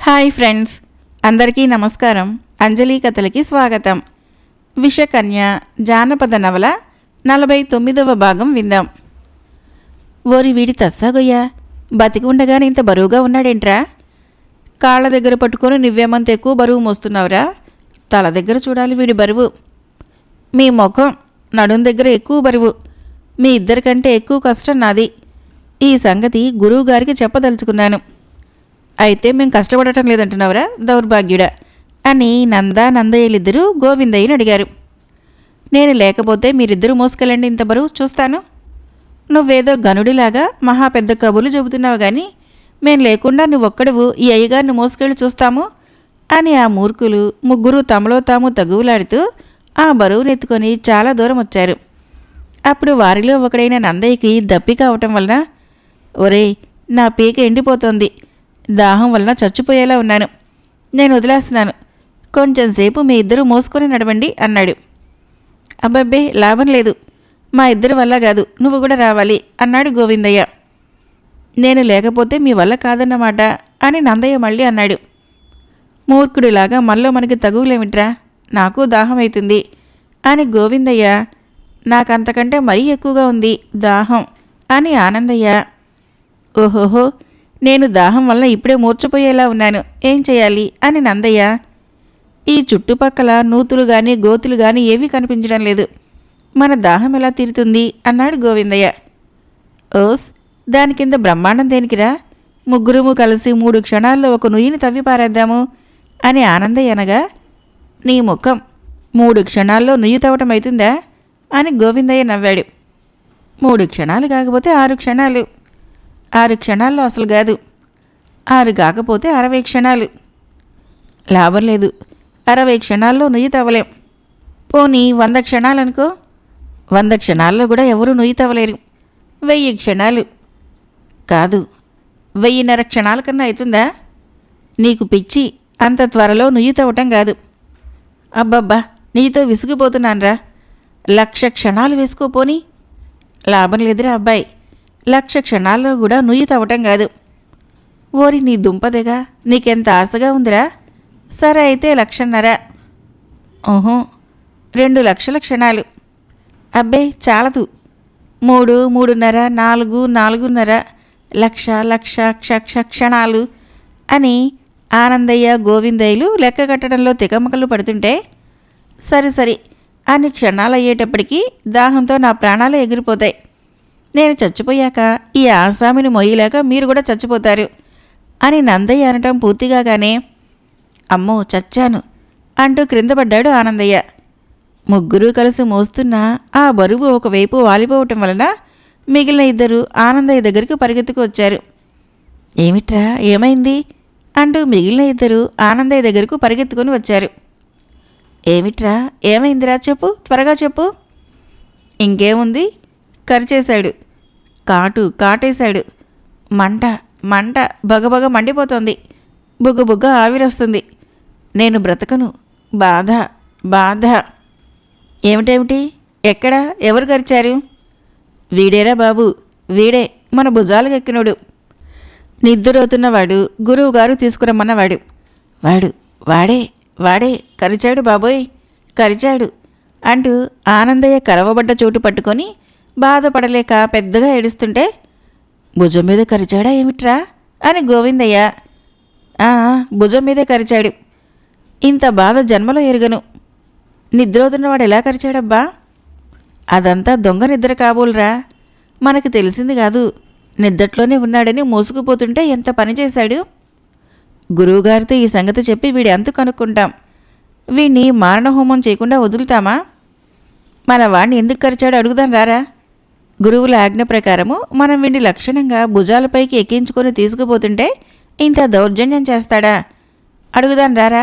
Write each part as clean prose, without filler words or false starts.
Hi friends, అందరికీ నమస్కారం. అంజలి కథలకి స్వాగతం. విషకన్య జానపద నవల 49వ భాగం విందాం. ఓరి వీడి తస్సాగొయ్యా, బతికి ఉండగానే ఇంత బరువుగా ఉన్నాడేంట్రా? కాళ్ళ దగ్గర పట్టుకొని నువ్వేమంత ఎక్కువ బరువు మోస్తున్నావురా? తల దగ్గర చూడాలి వీడి బరువు. మీ ముఖం నడుం దగ్గర ఎక్కువ బరువు. మీ ఇద్దరికంటే ఎక్కువ కష్టం నాది. ఈ సంగతి గురువుగారికి చెప్పదలుచుకున్నాను. అయితే మేం కష్టపడటం లేదంటున్నావురా దౌర్భాగ్యుడా అని నందయ్యలిద్దరూ గోవిందయ్యని అడిగారు. నేను లేకపోతే మీరిద్దరూ మోసుకెళ్ళండి, ఇంత బరువు చూస్తాను. నువ్వేదో గనుడిలాగా మహా పెద్ద కబుర్లు చెబుతున్నావు గాని మేం లేకుండా నువ్వొక్కడవు ఈ అయ్యగారిని మోసుకెళ్ళి చూస్తాము అని ఆ మూర్ఖులు ముగ్గురు తమలో తాము తగువులాడుతూ ఆ బరువునెత్తుకొని చాలా దూరం వచ్చారు. అప్పుడు వారిలో ఒకడైన నందయ్యకి దప్పిక అవటం వలన, ఒరేయ్, నా పీక ఎండిపోతోంది, దాహం వలన చచ్చిపోయేలా ఉన్నాను, నేను వదిలేస్తున్నాను, కొంచెంసేపు మీ ఇద్దరు మోసుకొని నడవండి అన్నాడు. అబ్బబ్బే, లాభం లేదు, మా ఇద్దరి వల్ల కాదు, నువ్వు కూడా రావాలి అన్నాడు గోవిందయ్య. నేను లేకపోతే మీ వల్ల కాదన్నమాట అని నందయ్య మళ్ళీ అన్నాడు. మూర్ఖుడిలాగా మనలో మనకి తగువులేమిట్రా, నాకు దాహం అవుతుంది అని గోవిందయ్య, నాకంతకంటే మరీ ఎక్కువగా ఉంది దాహం అని ఆనందయ్య. ఓహోహో, నేను దాహం వల్ల ఇప్పుడే మూర్చపోయేలా ఉన్నాను, ఏం చేయాలి అని నందయ్య. ఈ చుట్టుపక్కల నూతులు గాని గోతులు గాని ఏవీ కనిపించడం లేదు, మన దాహం ఎలా తీరుతుంది అన్నాడు గోవిందయ్య. ఓస్, దాని కింద బ్రహ్మాండం దేనికిరా, ముగ్గురుము కలిసి 3 క్షణాల్లో ఒక నుయ్యిని తవ్వి పారేద్దాము అని ఆనందయ్య అనగా, నీ ముఖం 3 క్షణాల్లో నుయ్యి తవ్వటం అవుతుందా అని గోవిందయ్య నవ్వాడు. 3 క్షణాలు కాకపోతే 6 క్షణాలు, 6 క్షణాల్లో అసలు కాదు, 6 కాకపోతే 60 క్షణాలు. లాభం లేదు, 60 క్షణాల్లో నుయ్యి తవ్వలేం. పోనీ 100 క్షణాలనుకో, 100 క్షణాల్లో కూడా ఎవరూ నుయ్యి తవ్వలేరు. 1000 క్షణాలు కాదు, 1000 క్షణాల కన్నా అవుతుందా? నీకు పిచ్చి, అంత త్వరలో నుయ్యి తవ్వటం కాదు. అబ్బబ్బా, నీతో విసిగిపోతున్నాన్రా, 1,00,000 క్షణాలు వేసుకోపోని. లాభం లేదురా అబ్బాయి, 1,00,000 క్షణాల్లో కూడా నుయ్యి తవ్వటం కాదు. ఓరి నీ దుంపదేగా, నీకెంత ఆశగా ఉందిరా? సరే అయితే 1,50,000. ఓహో, 2 లక్షల క్షణాలు. అబ్బే చాలదు, 3, 3.5, 4, 4.5, లక్ష క్షణాలు అని ఆనందయ్య గోవిందయ్యలు లెక్క కట్టడంలో తికమకలు పడుతుంటే, సరి అన్ని క్షణాలు అయ్యేటప్పటికీ దాహంతో నా ప్రాణాలు ఎగిరిపోతాయి. నేను చచ్చిపోయాక ఈ ఆసామిని మొయ్యలేక మీరు కూడా చచ్చిపోతారు అని నందయ్య అనటం పూర్తిగానే, అమ్మో చచ్చాను అంటూ క్రింద పడ్డాడు ఆనందయ్య. ముగ్గురూ కలిసి మోస్తున్న ఆ బరువు ఒకవైపు వాలిపోవటం వలన మిగిలిన ఇద్దరు ఆనందయ్య దగ్గరికి పరిగెత్తుకు వచ్చారు. ఏమిట్రా, ఏమైంది అంటూ మిగిలిన ఇద్దరు ఆనందయ్య దగ్గరకు పరిగెత్తుకొని వచ్చారు. ఏమిట్రా, ఏమైందిరా, చెప్పు, త్వరగా చెప్పు. ఇంకేముంది, కరిచేశాడు, కాటేశాడు, మంట బగబగ మండిపోతోంది, బుగ్గ ఆవిరొస్తుంది, నేను బ్రతకను, బాధ. ఏమిటేమిటి, ఎక్కడ, ఎవరు కరిచారు? వీడేరా బాబు, వీడే మన భుజాలకు ఎక్కినోడు, నిద్రపోతున్నవాడు, గురువుగారు తీసుకురమ్మన్నవాడు, వాడే కరిచాడు బాబోయ్, కరిచాడు అంటూ ఆనందయ్య కరవబడ్డ చోటు పట్టుకొని బాధపడలేక పెద్దగా ఏడుస్తుంటే, భుజం మీద కరిచాడా ఏమిట్రా అని గోవిందయ్య. భుజం మీదే కరిచాడు, ఇంత బాధ జన్మలో ఎరుగను. నిద్రవుతున్నవాడు ఎలా కరిచాడబ్బా? అదంతా దొంగ నిద్ర కాబోలురా, మనకు తెలిసింది కాదు, నిద్దట్లోనే ఉన్నాడని మోసుకుపోతుంటే ఎంత పని చేశాడు. గురువుగారితో ఈ సంగతి చెప్పి వీడి అంతు కనుక్కుంటాం. వీణ్ణి మారణహోమం చేయకుండా వదులుతామా? మన వాణ్ణి ఎందుకు కరిచాడో అడుగుదాం రారా. గురువుల ఆజ్ఞ ప్రకారము మనం వీడిని లక్షణంగా భుజాలపైకి ఎక్కించుకొని తీసుకుపోతుంటే ఇంత దౌర్జన్యం చేస్తాడా? అడుగుదాం రారా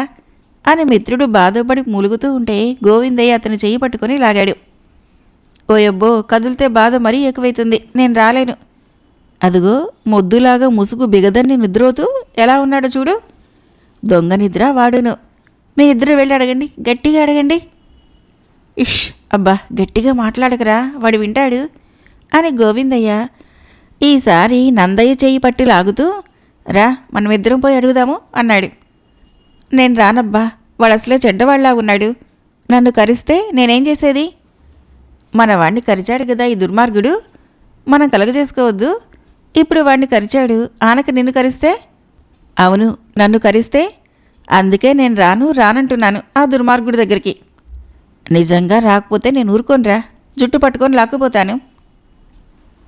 అని మిత్రుడు బాధపడి మూలుగుతూ ఉంటే గోవిందయ్య అతని చెయ్యి పట్టుకొని లాగాడు. ఓయబ్బో, కదిలితే బాధ మరీ ఎక్కువైతుంది, నేను రాలేను. అదుగో మొద్దులాగా ముసుగు బిగదన్ని నిద్రోతూ ఎలా ఉన్నాడో చూడు, దొంగ నిద్ర వాడును. మీ ఇద్దరు వెళ్ళి అడగండి, గట్టిగా అడగండి. ఇష్, అబ్బా, గట్టిగా మాట్లాడకరా, వాడు వింటాడు అని గోవిందయ్య ఈసారి నందయ్య చెయ్యి పట్టి లాగుతూ, రా మనమిద్దరం పోయి అడుగుదాము అన్నాడు. నేను రానబ్బా, వాడు అసలే చెడ్డవాళ్లా ఉన్నాడు. నన్ను కరిస్తే నేనేం చేసేది? మన వాణ్ణి కరిచాడు కదా ఈ దుర్మార్గుడు, మనం కలగజేసుకోవద్దు. ఇప్పుడు వాణ్ణి కరిచాడు, ఆనక నిన్ను కరిస్తే? అవును, నన్ను కరిస్తే? అందుకే నేను రానంటున్నాను ఆ దుర్మార్గుడి దగ్గరికి. నిజంగా రాకపోతే నేను ఊరుకోనరా, జుట్టు పట్టుకొని లాక్కుపోతాను.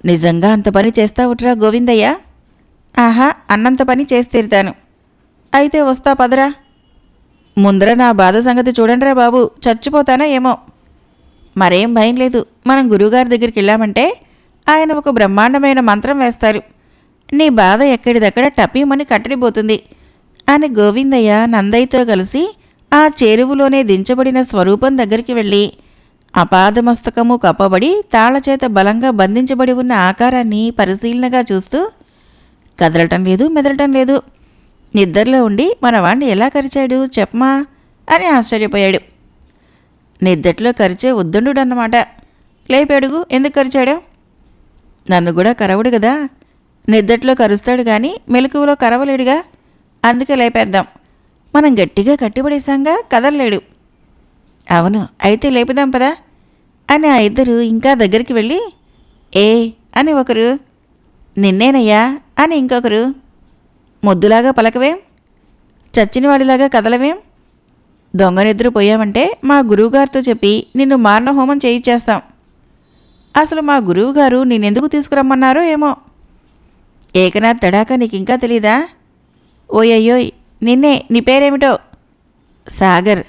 నిజంగా అంత పని చేస్తావుట్రా గోవిందయ్య? ఆహా, అన్నంత పని చేసి తీరుతాను. అయితే వస్తా పదరా. ముందర నా బాధ సంగతి చూడండిరా బాబు, చచ్చిపోతానో ఏమో. మరేం భయం లేదు, మనం గురువుగారి దగ్గరికి వెళ్ళామంటే ఆయన ఒక బ్రహ్మాండమైన మంత్రం వేస్తారు. నీ బాధ ఎక్కడిదక్కడ టపీమని కట్టడిపోతుంది అని గోవిందయ్య నందయ్యతో కలిసి ఆ చెరువులోనే దించబడిన స్వరూపం దగ్గరికి వెళ్ళి అపాదమస్తకము కప్పబడి తాళచేత బలంగా బంధించబడి ఉన్న ఆకారాన్ని పరిశీలనగా చూస్తూ, కదలటం లేదు, మెదలటం లేదు, నిద్రలో ఉండి మనవాణ్ణి ఎలా కరిచాడు చెప్పమా అని ఆశ్చర్యపోయాడు. నిద్దట్లో కరిచే ఉద్దండుడన్నమాట. లేపడుగు, ఎందుకు కరిచాడు? నన్ను కూడా కరవుడు కదా, నిద్దట్లో కరుస్తాడు కానీ మెలకువలో కరవలేడుగా, అందుకే లేపేద్దాం. మనం గట్టిగా కట్టిపడేశాంగా, కదలలేడు. అవును, అయితే లేపుదాం పదా అని ఆ ఇద్దరు ఇంకా దగ్గరికి వెళ్ళి, ఏ అని ఒకరు, నిన్నేనయ్యా అని ఇంకొకరు, ముద్దులాగా పలకవేం, చచ్చినవాడిలాగా కదలవేం, దొంగ నిద్ర పోయామంటే మా గురువుగారితో చెప్పి నిన్ను మారణహోమం చేయించేస్తాం. అసలు మా గురువుగారు నిన్నెందుకు తీసుకురమ్మన్నారో ఏమో. ఏకనాథ్ తడాక నీకింకా తెలీదా? ఓయయ్యోయ్, నిన్నే, నీ పేరేమిటో? సాగర్.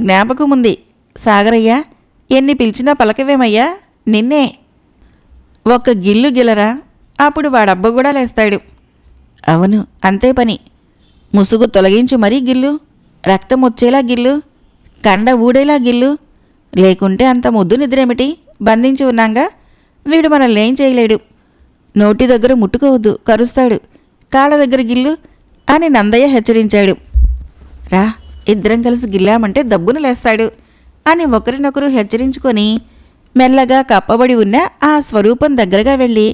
జ్ఞాపకం ఉంది. సాగరయ్యా, ఎన్ని పిలిచినా పలకవేమయ్యా, నిన్నే. ఒక్క గిల్లు గిలరా, అప్పుడు వాడబ్బ కూడా లేస్తాడు. అవును, అంతే పని. ముసుగు తొలగించి మరీ గిల్లు, రక్తం వచ్చేలా గిల్లు, కండ ఊడేలా గిల్లు, లేకుంటే అంత ముద్దు నిద్రేమిటి, బంధించి ఉన్నాంగా, వీడు మనల్ని ఏం చేయలేడు. నోటి దగ్గర ముట్టుకోవద్దు, కరుస్తాడు, కాళ్ళ దగ్గర గిల్లు అని నందయ్య హెచ్చరించాడు. రా, ఇద్దరం కలిసి గిల్లామంటే దబ్బున లేస్తాడు అని ఒకరినొకరు హెచ్చరించుకొని మెల్లగా కప్పబడి ఉన్న ఆ స్వరూపం దగ్గరగా వెళ్ళి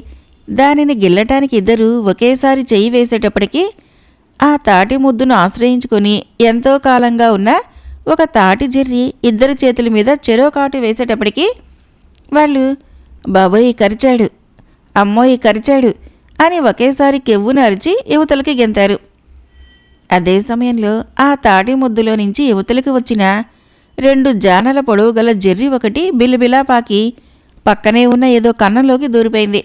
దానిని గిల్లటానికి ఇద్దరూ ఒకేసారి చెయ్యి వేసేటప్పటికీ ఆ తాటి ముద్దును ఆశ్రయించుకొని ఎంతో కాలంగా ఉన్న ఒక తాటి జెర్రి ఇద్దరి చేతుల మీద చెరో కాటు వేసేటప్పటికీ వాళ్ళు బాబోయ్ కరిచాడు, అమ్మోయ్ కరిచాడు అని ఒకేసారి కెవ్వును అరిచి యువతలకి గెంతారు. అదే సమయంలో ఆ తాటి ముద్దులో నుంచి యువతలకు వచ్చిన 2 జానల పొడవు గల జెర్రి ఒకటి బిలబిలా పాకి పక్కనే ఉన్న ఏదో కన్నంలోకి దూరిపోయింది.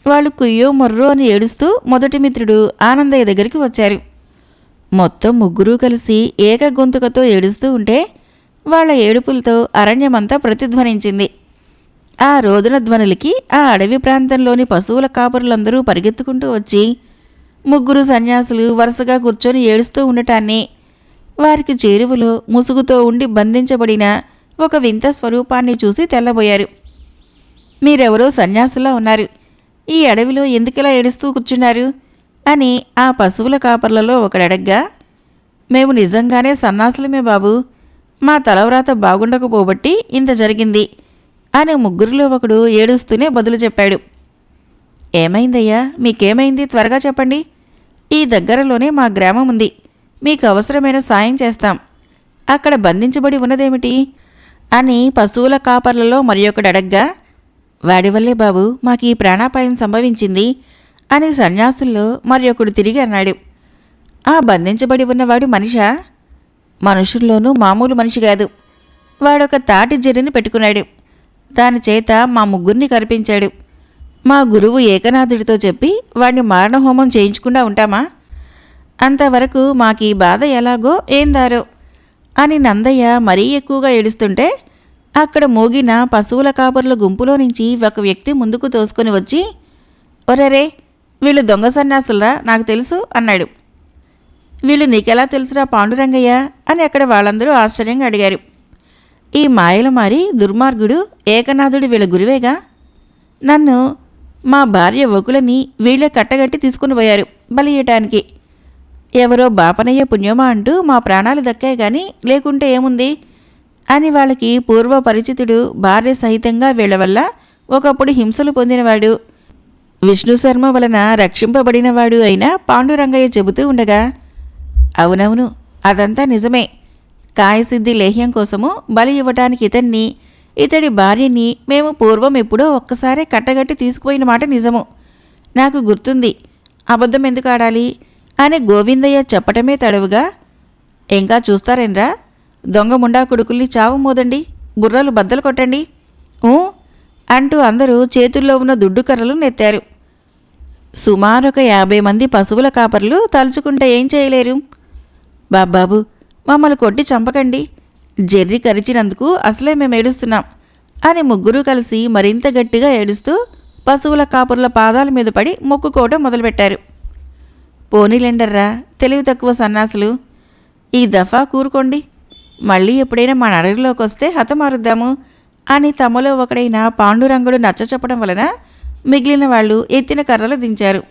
వాళ్ళు కుయ్యో మొర్రో అని ఏడుస్తూ మొదటి మిత్రుడు ఆనందయ్య దగ్గరికి వచ్చారు. మొత్తం ముగ్గురూ కలిసి ఏక గొంతుకతో ఏడుస్తూ ఉంటే వాళ్ల ఏడుపులతో అరణ్యమంతా ప్రతిధ్వనించింది. ఆ రోదన ధ్వనులకి ఆ అడవి ప్రాంతంలోని పశువుల కాపరులందరూ పరిగెత్తుకుంటూ వచ్చి ముగ్గురు సన్యాసులు వరుసగా కూర్చొని ఏడుస్తూ ఉండటాన్ని, వారికి చేరువలో ముసుగుతో ఉండి బంధించబడిన ఒక వింత స్వరూపాన్ని చూసి తెల్లబోయారు. మీరెవరో సన్యాసులా ఉన్నారు, ఈ అడవిలో ఎందుకిలా ఏడుస్తూ కూర్చున్నారు అని ఆ పశువుల కాపర్లలో ఒకడడగ్గా, మేము నిజంగానే సన్నాసులమే బాబు, మా తలవ్రాత బాగుండకపోబట్టి ఇంత జరిగింది అని ముగ్గురిలో ఒకడు ఏడుస్తూనే బదులు చెప్పాడు. ఏమైందయ్యా, మీకేమైంది, త్వరగా చెప్పండి. ఈ దగ్గరలోనే మా గ్రామం ఉంది, మీకు అవసరమైన సాయం చేస్తాం. అక్కడ బంధించబడి ఉన్నదేమిటి అని పశువుల కాపర్లలో మరి ఒకడడగ్గా, వాడి వల్లే బాబు మాకు ఈ ప్రాణాపాయం సంభవించింది అని సన్యాసుల్లో మరి ఒకడు తిరిగి అన్నాడు. ఆ బంధించబడి ఉన్నవాడు మనిషా? మనుషుల్లోనూ మామూలు మనిషి కాదు. వాడొక తాటి జెర్రిని పెట్టుకున్నాడు, దాని చేత మా ముగ్గురిని కరిపించాడు. మా గురువు ఏకనాథుడితో చెప్పి వాడిని మారణహోమం చేయించకుండా ఉంటామా? అంతవరకు మాకీ బాధ ఎలాగో ఏందారో అని నందయ్య మరీ ఎక్కువగా ఏడుస్తుంటే అక్కడ మోగిన పశువుల కాపరుల గుంపులో నుంచి ఒక వ్యక్తి ముందుకు తోసుకొని వచ్చి, ఒరేరే, వీళ్ళు దొంగ సన్యాసులరా, నాకు తెలుసు అన్నాడు. వీళ్ళు నీకెలా తెలుసురా పాండురంగయ్య అని అక్కడ వాళ్ళందరూ ఆశ్చర్యంగా అడిగారు. ఈ మాయల మారి దుర్మార్గుడు ఏకనాథుడు వీళ్ళ గురువేగా. నన్ను, మా భార్య వకులని వీళ్ళే కట్టగట్టి తీసుకుని పోయారు బలియటానికి. ఎవరో బాపనయ్య పుణ్యమా అంటూ మా ప్రాణాలు దక్కాయి గాని లేకుంటే ఏముంది అని వాళ్ళకి పూర్వ పరిచితుడు భార్య సహితంగా వీళ్ల వల్ల ఒకప్పుడు హింసలు పొందినవాడు. విష్ణుశర్మ వలన రక్షింపబడినవాడు అయిన పాండురంగయ్య చెబుతూ ఉండగా, అవునవును, అదంతా నిజమే. కాయసిద్ధి లేహ్యం కోసము బలి ఇవ్వటానికి ఇతడి భార్యని మేము పూర్వం ఎప్పుడో ఒక్కసారే కట్టగట్టి తీసుకుపోయిన మాట నిజము. నాకు గుర్తుంది. అబద్ధం ఎందుకు ఆడాలి అని గోవిందయ్య చెప్పటమే తడవుగా, ఇంకా చూస్తారేంరా, దొంగ ముండా కొడుకుల్ని చావు మోదండి, బుర్రలు బద్దలు కొట్టండి ఊ అంటూ అందరూ చేతుల్లో ఉన్న దుడ్డు కర్రలు నెత్తారు. సుమారొక 50 మంది పశువుల కాపర్లు తలుచుకుంటే ఏం చేయలేరు. బాబాబు, మమ్మల్ని కొట్టి చంపకండి, జెర్రి కరిచినందుకు అసలే మేము ఏడుస్తున్నాం అని ముగ్గురూ కలిసి మరింత గట్టిగా ఏడుస్తూ పశువుల కాపుర్ల పాదాల మీద పడి మొక్కుకోవడం మొదలుపెట్టారు. పోనీలెండర్రా తెలివి తక్కువ సన్నాసులు, ఈ దఫా కూరుకోండి, మళ్ళీ ఎప్పుడైనా మన అడవిలోకి వస్తే హతమారుద్దాము అని తమలో ఒకడైన పాండురంగుడు నచ్చచెప్పడం వలన మిగిలిన వాళ్ళు ఎత్తిన కర్రలు దించారు.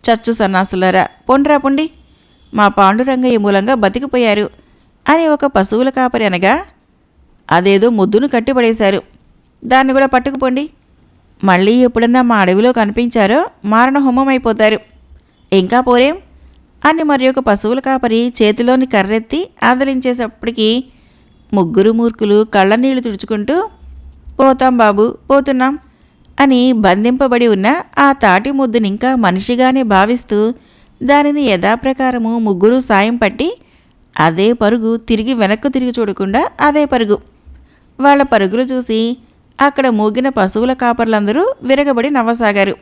చచ్చు సన్నాసులారా, పొండ్రా పొండి, మా పాండురంగయ్య మూలంగా బతికిపోయారు అని ఒక పశువుల కాపరి అనగా, అదేదో ముద్దును కట్టిపడేశారు, దాన్ని కూడా పట్టుకుపోండి, మళ్ళీ ఎప్పుడన్నా మా అడవిలో కనిపించారో మారణ హోమం అయిపోతారు, ఇంకా పోరేం అని మరి ఒక పశువుల కాపరి చేతిలోని కర్రెత్తి ఆదలించేసప్పటికీ ముగ్గురు మూర్ఖులు కళ్ళనీళ్లు తుడుచుకుంటూ, పోతాం బాబు, పోతున్నాం అని బంధింపబడి ఉన్న ఆ తాటి ముద్దునింకా మనిషిగానే భావిస్తూ దానిని యథాప్రకారము ముగ్గురు సాయం పట్టి అదే పరుగు తిరిగి వెనక్కు తిరిగి చూడకుండా అదే పరుగు. వాళ్ళ పరుగులు చూసి అక్కడ మూగిన పశువుల కాపర్లందరూ విరగబడి నవ్వసాగారు.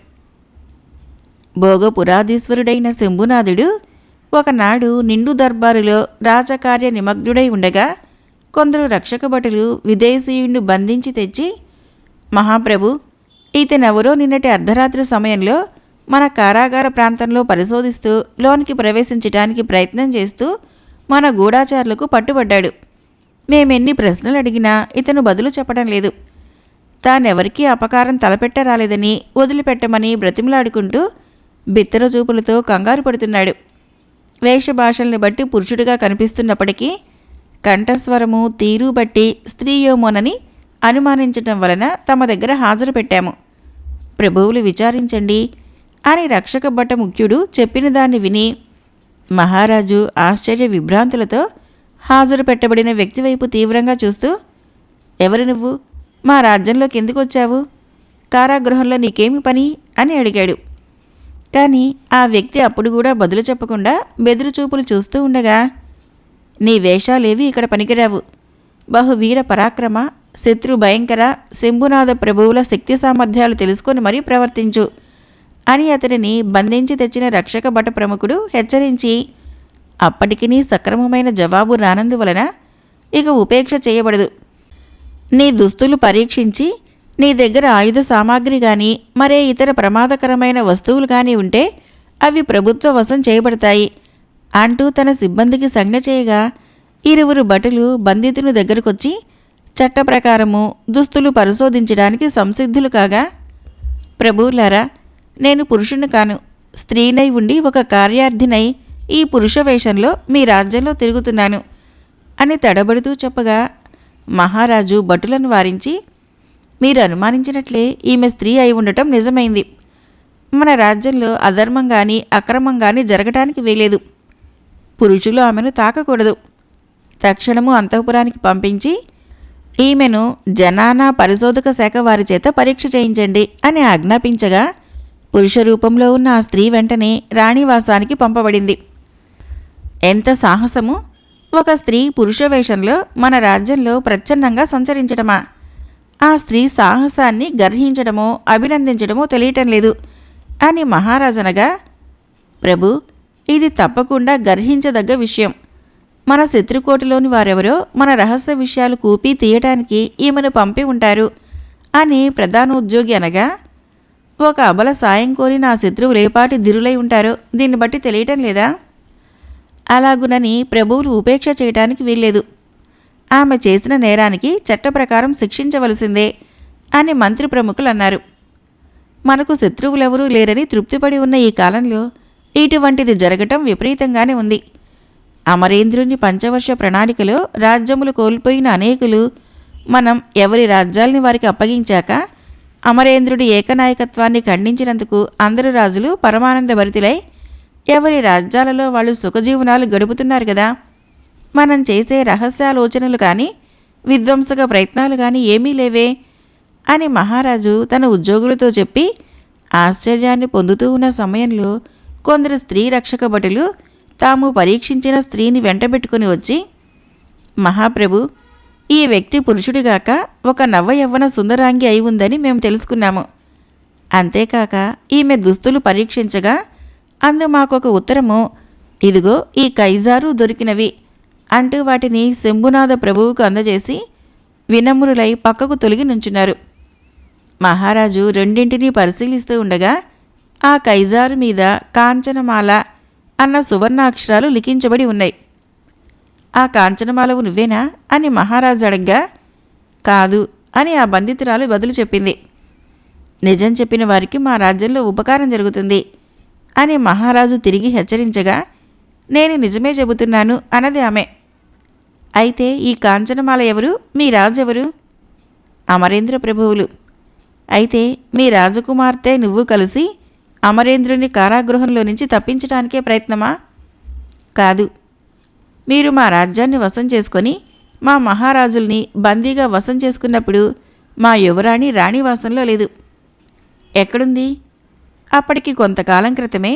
భోగపురాధీశ్వరుడైన శంభునాథుడు ఒకనాడు నిండు దర్బారులో రాజకార్య నిమగ్నుడై ఉండగా కొందరు రక్షక భటులు విదేశీయుణ్ణి బంధించి తెచ్చి, మహాప్రభు, ఇతనెవరో నిన్నటి అర్ధరాత్రి సమయంలో మన కారాగార ప్రాంతంలో పరిశోధిస్తూ లోనికి ప్రవేశించడానికి ప్రయత్నం చేస్తూ మన గూఢాచారులకు పట్టుబడ్డాడు. మేమెన్ని ప్రశ్నలు అడిగినా ఇతను బదులు చెప్పడం లేదు. తానెవరికీ అపకారం తలపెట్టరాలేదని వదిలిపెట్టమని బ్రతిమలాడుకుంటూ బిత్తర చూపులతో కంగారు పడుతున్నాడు. వేషభాషల్ని బట్టి పురుషుడిగా కనిపిస్తున్నప్పటికీ కంఠస్వరము తీరు బట్టి స్త్రీయోమోనని అనుమానించటం వలన తమ దగ్గర హాజరు పెట్టాము. ప్రభువులు విచారించండి అని రక్షక భట ముఖ్యుడు చెప్పిన దాన్ని విని మహారాజు ఆశ్చర్య విభ్రాంతులతో హాజరు పెట్టబడిన వ్యక్తి వైపు తీవ్రంగా చూస్తూ, ఎవరు నువ్వు, మా రాజ్యంలోకి ఎందుకు వచ్చావు, కారాగృహంలో నీకేమి పని అని అడిగాడు. కానీ ఆ వ్యక్తి అప్పుడు కూడా బదులు చెప్పకుండా బెదురు చూపులు చూస్తూ ఉండగా, నీ వేషాలేవి ఇక్కడ పనికిరావు, బహువీర పరాక్రమ శత్రు భయంకర శంభునాథ ప్రభువుల శక్తి సామర్థ్యాలు తెలుసుకొని మరీ ప్రవర్తించు అని అతడిని బంధించి తెచ్చిన రక్షక భట ప్రముఖుడు హెచ్చరించి, అప్పటికి సక్రమమైన జవాబు రానందువలన ఇక ఉపేక్ష చేయబడదు. నీ దుస్తులు పరీక్షించి నీ దగ్గర ఆయుధ సామాగ్రి కానీ మరే ఇతర ప్రమాదకరమైన వస్తువులు కానీ ఉంటే అవి ప్రభుత్వ వశం చేయబడతాయి అంటూ తన సిబ్బందికి సంజ్ఞ చేయగా ఇరువురు భటులు బంధితుని దగ్గరకొచ్చి చట్ట ప్రకారము దుస్తులు పరిశోధించడానికి సంసిద్ధులు కాగా, ప్రభువులారా, నేను పురుషుని కాను, స్త్రీనై ఉండి ఒక కార్యార్థినై ఈ పురుష వేషంలో మీ రాజ్యంలో తిరుగుతున్నాను అని తడబడుతూ చెప్పగా మహారాజు భటులను వారించి, మీరు అనుమానించినట్లే ఈమె స్త్రీ అయి ఉండటం నిజమైంది. మన రాజ్యంలో అధర్మం కానీ అక్రమం కానీ జరగటానికి వీలేదు. పురుషులు ఆమెను తాకకూడదు. తక్షణము అంతఃపురానికి పంపించి ఈమెను జనానా పరిశోధక శాఖ వారి చేత పరీక్ష చేయించండి అని ఆజ్ఞాపించగా పురుష రూపంలో ఉన్న ఆ స్త్రీ వెంటనే రాణివాసానికి పంపబడింది. ఎంత సాహసము! ఒక స్త్రీ పురుష వేషంలో మన రాజ్యంలో ప్రచ్ఛన్నంగా సంచరించడమా? ఆ స్త్రీ సాహసాన్ని గర్హించడమో అభినందించడమో తెలియటం లేదు అని మహారాజనగా, ప్రభు, ఇది తప్పకుండా గర్హించదగ్గ విషయం. మన శత్రుకోటిలోని వారెవరో మన రహస్య విషయాలు కూపి తీయటానికి ఈమెను పంపి ఉంటారు అని ప్రధానోద్యోగి అనగా, ఒక అబల సాయం కోరి నా శత్రువు రేపాటి దిరులై ఉంటారో దీన్ని బట్టి తెలియటం లేదా? అలాగునని ప్రభువులు ఉపేక్ష చేయటానికి వీల్లేదు. ఆమె చేసిన నేరానికి చట్ట ప్రకారం శిక్షించవలసిందే అని మంత్రి ప్రముఖులు అన్నారు. మనకు శత్రువులెవరూ లేరని తృప్తిపడి ఉన్న ఈ కాలంలో ఇటువంటిది జరగటం విపరీతంగానే ఉంది. అమరేంద్రుని పంచవర్ష ప్రణాళికలో రాజ్యములు కోల్పోయిన అనేకులు మనం ఎవరి రాజ్యాల్ని వారికి అప్పగించాక అమరేంద్రుడి ఏకనాయకత్వాన్ని ఖండించినందుకు అందరు రాజులు పరమానందభరితులై ఎవరి రాజ్యాలలో వాళ్ళు సుఖజీవనాలు గడుపుతున్నారు కదా. మనం చేసే రహస్యాలోచనలు కానీ విధ్వంసక ప్రయత్నాలు కానీ ఏమీ లేవే అని మహారాజు తన ఉద్యోగులతో చెప్పి ఆశ్చర్యాన్ని పొందుతూ ఉన్న సమయంలో కొందరు స్త్రీ రక్షక భటులు తాము పరీక్షించిన స్త్రీని వెంటబెట్టుకుని వచ్చి, మహాప్రభు, ఈ వ్యక్తి పురుషుడిగాక ఒక నవ్వయవ్వన సుందరాంగి అయి ఉందని మేము తెలుసుకున్నాము. అంతేకాక ఈమె దుస్తులు పరీక్షించగా అందు మాకొక ఉత్తరము, ఇదిగో ఈ కైజారు దొరికినవి అంటూ వాటిని శంభునాథ ప్రభువుకు అందజేసి వినమ్రులై పక్కకు తొలగి నుంచున్నారు. మహారాజు రెండింటినీ పరిశీలిస్తూ ఉండగా ఆ కైజారు మీద కాంచనమాల అన్న సువర్ణాక్షరాలు లిఖించబడి ఉన్నాయి. ఆ కాంచనమాలవు నువ్వేనా అని మహారాజు అడగ్గా, కాదు అని ఆ బంధితురాలు బదులు చెప్పింది. నిజం చెప్పిన వారికి మా రాజ్యంలో ఉపకారం జరుగుతుంది అని మహారాజు తిరిగి హెచ్చరించగా, నేను నిజమే చెబుతున్నాను అన్నది ఆమె. అయితే ఈ కాంచనమాల ఎవరు? మీ రాజెవరు? అమరేంద్ర ప్రభువులు. అయితే మీ రాజకుమార్తె నువ్వు కలిసి అమరేంద్రుని కారాగృహంలో నుంచి తప్పించడానికే ప్రయత్నమా? కాదు. మీరు మా రాజ్యాన్ని వశం చేసుకొని మా మహారాజుల్ని బందీగా వశం చేసుకున్నప్పుడు మా యువరాణి రాణివాసంలో లేదు. ఎక్కడుంది? అప్పటికి కొంతకాలం క్రితమే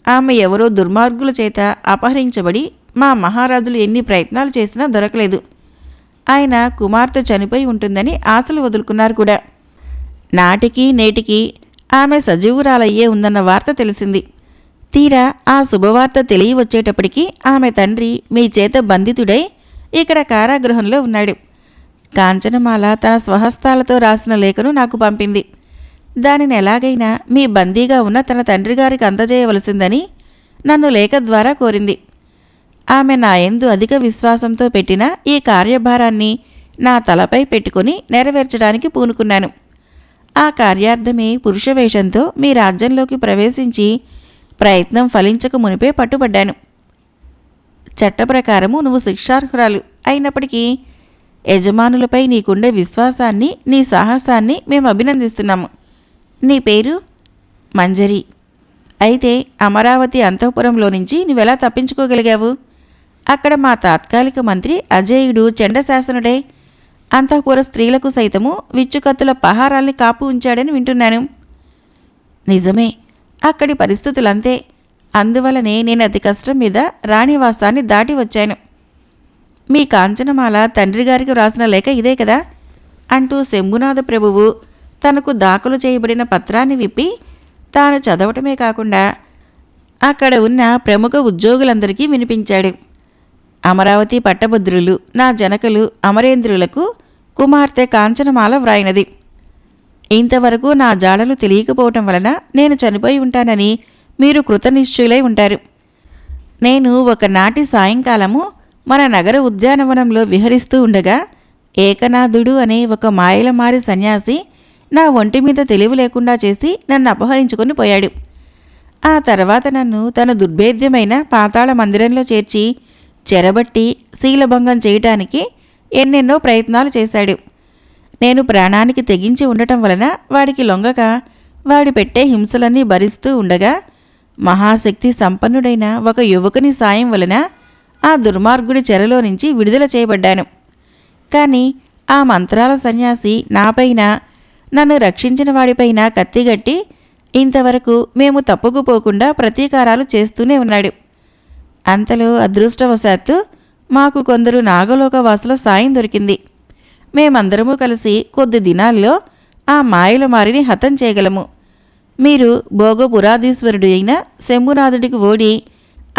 ఆమె ఎవరో దుర్మార్గుల చేత అపహరించబడి మా మహారాజులు ఎన్ని ప్రయత్నాలు చేసినా దొరకలేదు. ఆయన కుమార్తె చనిపోయి ఉంటుందని ఆశలు వదులుకున్నారు కూడా. నాటికి నేటికి ఆమె సజీవురాలయ్యే ఉందన్న వార్త తెలిసింది. తీరా ఆ శుభవార్త తెలియవచ్చేటప్పటికి ఆమె తండ్రి మీ చేత బంధితుడై ఇక్కడ కారాగృహంలో ఉన్నాడు. కాంచనమాల తన స్వహస్తాలతో రాసిన లేఖను నాకు పంపింది. దానిని ఎలాగైనా మీ బందీగా ఉన్న తన తండ్రి గారికి అందజేయవలసిందని నన్ను లేఖ ద్వారా కోరింది. ఆమె నా యందు అధిక విశ్వాసంతో పెట్టిన ఈ కార్యభారాన్ని నా తలపై పెట్టుకుని నెరవేర్చడానికి పూనుకున్నాను. ఆ కార్యార్థమే పురుషవేషంతో మీ రాజ్యంలోకి ప్రవేశించి ప్రయత్నం ఫలించక మునిపే పట్టుబడ్డాను. చట్ట ప్రకారము నువ్వు శిక్షార్హురాలు అయినప్పటికీ యజమానులపై నీకుండే విశ్వాసాన్ని, నీ సాహసాన్ని మేము అభినందిస్తున్నాము. నీ పేరు? మంజరి. అయితే అమరావతి అంతఃపురంలో నుంచి నువ్వెలా తప్పించుకోగలిగావు? అక్కడ మా తాత్కాలిక మంత్రి అజేయుడు చండశాసనుడే అంతఃపుర స్త్రీలకు సైతము విచ్చుకత్తుల పహారాల్ని కాపు ఉంచాడని వింటున్నాను. నిజమే, అక్కడి పరిస్థితులంతే. అందువలనే నేను అతి కష్టం మీద రాణివాసాన్ని దాటి వచ్చాను. మీ కాంచనమాల తండ్రి గారికి వ్రాసిన లేఖ ఇదే కదా అంటూ శంభునాథ ప్రభువు తనకు దాఖలు చేయబడిన పత్రాన్ని విప్పి తాను చదవటమే కాకుండా అక్కడ ఉన్న ప్రముఖ ఉద్యోగులందరికీ వినిపించాడు. అమరావతి పట్టభద్రులు, నా జనకులు అమరేంద్రులకు కుమార్తె కాంచనమాల వ్రాయినది. ఇంతవరకు నా జాడలు తెలియకపోవటం వలన నేను చనిపోయి ఉంటానని మీరు కృతనిశ్చయులై ఉంటారు. నేను ఒకనాటి సాయంకాలము మన నగర ఉద్యానవనంలో విహరిస్తూ ఉండగా ఏకనాథుడు అనే ఒక మాయలమారి సన్యాసి నా ఒంటి మీద తెలివి లేకుండా చేసి నన్ను అపహరించుకొని పోయాడు. ఆ తర్వాత నన్ను తన దుర్భేద్యమైన పాతాళ మందిరంలో చేర్చి చెరబట్టి శీలభంగం చేయటానికి ఎన్నెన్నో ప్రయత్నాలు చేశాడు. నేను ప్రాణానికి తెగించి ఉండటం వలన వాడికి లొంగక వాడి పెట్టే హింసలన్నీ భరిస్తూ ఉండగా మహాశక్తి సంపన్నుడైన ఒక యువకుని సాయం వలన ఆ దుర్మార్గుడి చెరలో నుంచి విడుదల చేయబడ్డాను. కానీ ఆ మంత్రాల సన్యాసి నాపైన, నన్ను రక్షించిన వాడిపైన కత్తిగట్టి ఇంతవరకు మేము తప్పుకుపోకుండా ప్రతీకారాలు చేస్తూనే ఉన్నాడు. అంతలో అదృష్టవశాత్తు మాకు కొందరు నాగలోకవాసుల సాయం దొరికింది. మేమందరము కలిసి కొద్ది దినాల్లో ఆ మాయలమారిని హతం చేయగలము. మీరు భోగపురాధీశ్వరుడు అయిన శంభునాథుడికి ఓడి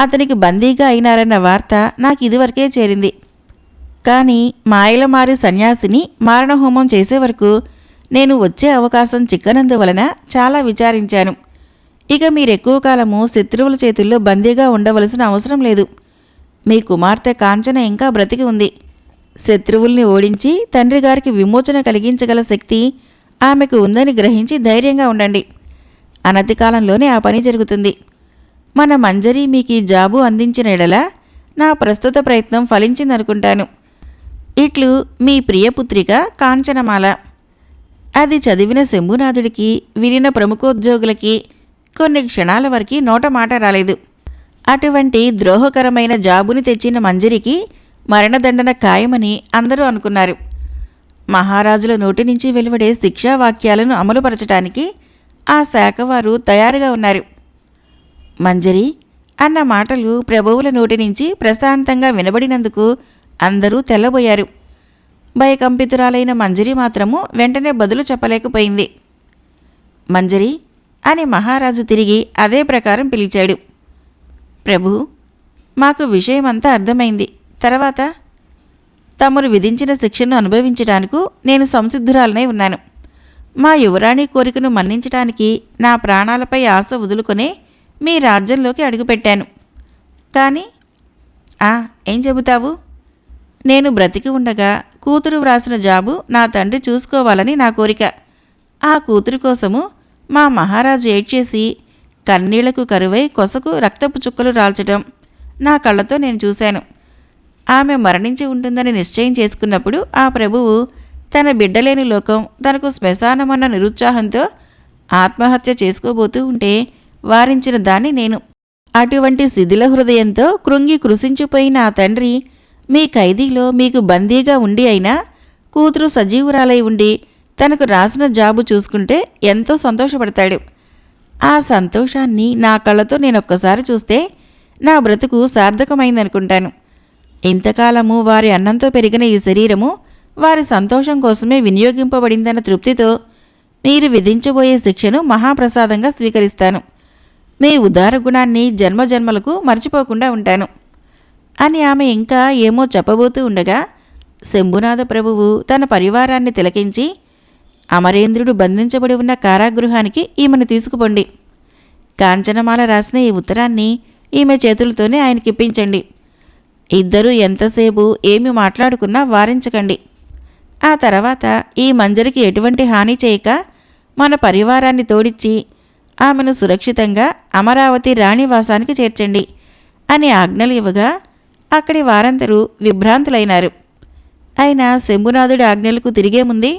అతనికి బందీగా అయినారన్న వార్త నాకు ఇదివరకే చేరింది. కానీ మాయలమారి సన్యాసిని మారణహోమం చేసే వరకు నేను వచ్చే అవకాశం చిక్కనందువలన చాలా విచారించాను. ఇక మీరెక్కువ కాలము శత్రువుల చేతుల్లో బందీగా ఉండవలసిన అవసరం లేదు. మీ కుమార్తె కాంచన ఇంకా బ్రతికి ఉంది. శత్రువుల్ని ఓడించి తండ్రి గారికి విమోచన కలిగించగల శక్తి ఆమెకు ఉందని గ్రహించి ధైర్యంగా ఉండండి. అనతి కాలంలోనే ఆ పని జరుగుతుంది. మన మంజరి మీకు ఈ జాబు అందించిన ఎడల నా ప్రస్తుత ప్రయత్నం ఫలించిందనుకుంటాను. ఇట్లు మీ ప్రియపుత్రిక కాంచనమాల. అది చదివిన శంభునాథుడికి, వినిన ప్రముఖోద్యోగులకి కొన్ని క్షణాల వరకు నోట మాట రాలేదు. అటువంటి ద్రోహకరమైన జాబుని తెచ్చిన మంజరికి మరణదండన ఖాయమని అందరూ అనుకున్నారు. మహారాజుల నోటి నుంచి వెలువడే శిక్షావాక్యాలను అమలుపరచడానికి ఆ శాఖవారు తయారుగా ఉన్నారు. మంజరి అన్న మాటలు ప్రభువుల నోటి నుంచి ప్రశాంతంగా వినబడినందుకు అందరూ తెల్లబోయారు. భయకంపితురాలైన మంజరి మాత్రము వెంటనే బదులు చెప్పలేకపోయింది. మంజరి అని మహారాజు తిరిగి అదే ప్రకారం పిలిచాడు. ప్రభు, మాకు విషయమంతా అర్థమైంది. తర్వాత తమరు విధించిన శిక్షను అనుభవించటానికి నేను సంసిద్ధురాలనై ఉన్నాను. మా యువరాణి కోరికను మన్నించటానికి నా ప్రాణాలపై ఆశ వదులుకొనే మీ రాజ్యంలోకి అడుగుపెట్టాను. కానీ ఏం చెబుతావు? నేను బ్రతికి ఉండగా కూతురు వ్రాసిన జాబు నా తండ్రి చూసుకోవాలని నా కోరిక. ఆ కూతురు కోసము మా మహారాజు ఏడ్చేసి కన్నీళ్లకు కరువై కొసకు రక్తపు చుక్కలు రాల్చటం నా కళ్ళతో నేను చూశాను. ఆమె మరణించి ఉంటుందని నిశ్చయం చేసుకున్నప్పుడు ఆ ప్రభువు తన బిడ్డలేని లోకం తనకు శ్మశానమన్న నిరుత్సాహంతో ఆత్మహత్య చేసుకోబోతూ ఉంటే వారించిన దాన్ని నేను. అటువంటి శిథిల హృదయంతో కృంగి కృశించిపోయిన ఆ తండ్రి మీ ఖైదీలో మీకు బందీగా ఉండి అయినా కూతురు సజీవురాలై ఉండి తనకు రాసిన జాబు చూసుకుంటే ఎంతో సంతోషపడతాడు. ఆ సంతోషాన్ని నా కళ్ళతో నేనొక్కసారి చూస్తే నా బ్రతుకు సార్థకమైందనుకుంటాను. ఇంతకాలము వారి అన్నంతో పెరిగిన ఈ శరీరము వారి సంతోషం కోసమే వినియోగింపబడిందన్న తృప్తితో మీరు విధించబోయే శిక్షను మహాప్రసాదంగా స్వీకరిస్తాను. మీ ఉదార గుణాన్ని జన్మజన్మలకు మర్చిపోకుండా ఉంటాను అని ఆమె ఇంకా ఏమో చెప్పబోతూ ఉండగా శంభునాథ ప్రభువు తన పరివారాన్ని తిలకించి, అమరేంద్రుడు బంధించబడి ఉన్న కారాగృహానికి ఈమెను తీసుకుపోండి. కాంచనమాల రాసిన ఈ ఉత్తరాన్ని ఈమె చేతులతోనే ఆయనకిప్పించండి. ఇద్దరూ ఎంతసేపు ఏమి మాట్లాడుకున్నా వారించకండి. ఆ తర్వాత ఈ మంజరికి ఎటువంటి హాని చేయక మన పరివారాన్ని తోడిచ్చి ఆమెను సురక్షితంగా అమరావతి రాణివాసానికి చేర్చండి అని ఆజ్ఞలు ఇవ్వగా అక్కడి వారందరూ విభ్రాంతులైనారు. అయినా శంభునాథుడి ఆజ్ఞలకు తిరిగే ముందే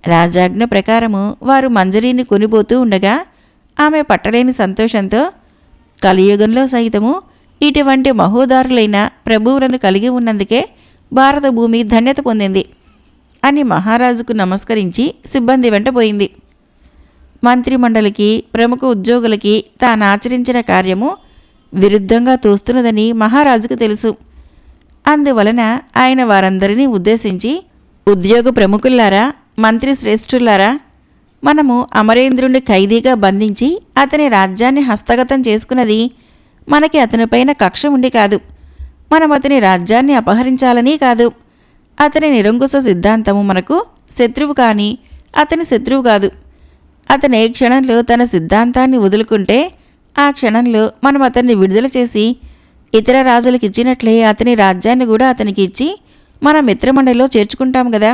రాజాజ్ఞ ప్రకారము వారు మంజరీని కొనిపోతూ ఉండగా ఆమె పట్టలేని సంతోషంతో కలియుగంలో సైతము ఇటువంటి మహోదారులైన ప్రభువులను కలిగి ఉన్నందుకే భారత భూమి ధన్యత పొందింది అని మహారాజుకు నమస్కరించి సిబ్బంది వెంట పోయింది. మంత్రిమండలికి, ప్రముఖ ఉద్యోగులకి తానాచరించిన కార్యము విరుద్ధంగా తోస్తున్నదని మహారాజుకు తెలుసు. అందువలన ఆయన వారందరినీ ఉద్దేశించి, ఉద్యోగ ప్రముఖుల్లారా, మంత్రి శ్రేష్ఠులారా, మనము అమరేంద్రుణ్ణి ఖైదీగా బంధించి అతని రాజ్యాన్ని హస్తగతం చేసుకున్నది మనకి అతనిపైన కక్ష ఉండి కాదు, మనం అతని రాజ్యాన్ని అపహరించాలని కాదు. అతని నిరంకుశ సిద్ధాంతము మనకు శత్రువు కానీ అతని శత్రువు కాదు. అతను ఏ క్షణంలో తన సిద్ధాంతాన్ని వదులుకుంటే ఆ క్షణంలో మనం అతన్ని విడుదల చేసి ఇతర రాజులకు ఇచ్చినట్లే అతని రాజ్యాన్ని కూడా అతనికి ఇచ్చి మన మిత్రమండలిలో చేర్చుకుంటాం కదా.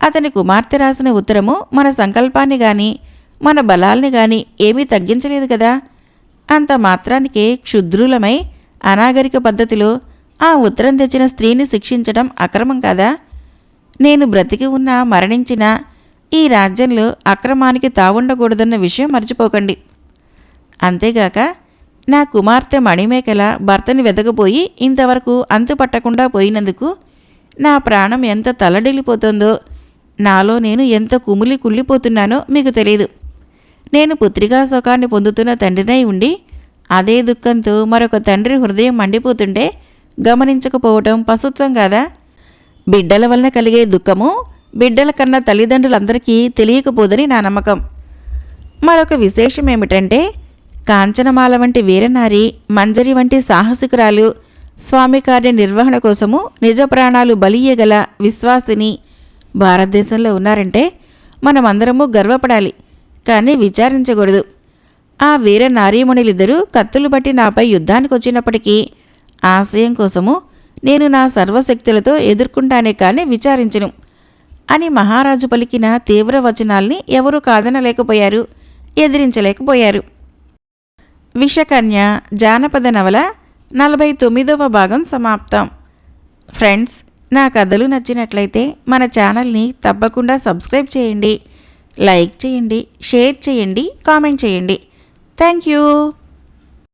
అతని కుమార్తె రాసిన ఉత్తరము మన సంకల్పాన్ని గాని మన బలాల్ని గాని ఏమీ తగ్గించలేదు కదా. అంత మాత్రానికే క్షుద్రులమై అనాగరిక పద్ధతిలో ఆ ఉత్తరం తెచ్చిన స్త్రీని శిక్షించడం అక్రమం కాదా? నేను బ్రతికి ఉన్నా మరణించినా ఈ రాజ్యంలో అక్రమానికి తావుండకూడదన్న విషయం మర్చిపోకండి. అంతేగాక నా కుమార్తె మణిమేకల భర్తని వెతకపోయి ఇంతవరకు అంతుపట్టకుండా పోయినందుకు నా ప్రాణం ఎంత తల్లడిల్లిపోతుందో, నాలో నేను ఎంత కుమిలి కుళ్ళిపోతున్నానో మీకు తెలియదు. నేను పుత్రికా సుఖాన్ని పొందుతున్న తండ్రినై ఉండి అదే దుఃఖంతో మరొక తండ్రి హృదయం మండిపోతుంటే గమనించకపోవటం పశుత్వం కాదా? బిడ్డల వలన కలిగే దుఃఖము బిడ్డల కన్నా తల్లిదండ్రులందరికీ తెలియకపోదని నా నమ్మకం. మరొక విశేషం ఏమిటంటే, కాంచనమాల వంటి వీరనారి, మంజరి వంటి సాహసికురాలు స్వామి కార్య నిర్వహణ కోసము నిజ ప్రాణాలు బలియగల విశ్వాసిని భారతదేశంలో ఉన్నారంటే మనమందరము గర్వపడాలి, కానీ విచారించకూడదు. ఆ వీర నారీమణులిద్దరూ కత్తులు బట్టి నాపై యుద్ధానికి వచ్చినప్పటికీ ఆశయం కోసము నేను నా సర్వశక్తులతో ఎదుర్కొంటానే కానీ విచారించను అని మహారాజు పలికిన తీవ్ర వచనాల్ని ఎవరూ కాదనలేకపోయారు, ఎదిరించలేకపోయారు. విషకన్య జానపద నవల 49వ భాగం సమాప్తం. ఫ్రెండ్స్, నా కథలు నచ్చినట్లయితే మన ఛానల్ని తప్పకుండా సబ్స్క్రైబ్ చేయండి, లైక్ చేయండి, షేర్ చేయండి, కామెంట్ చేయండి. Thank you.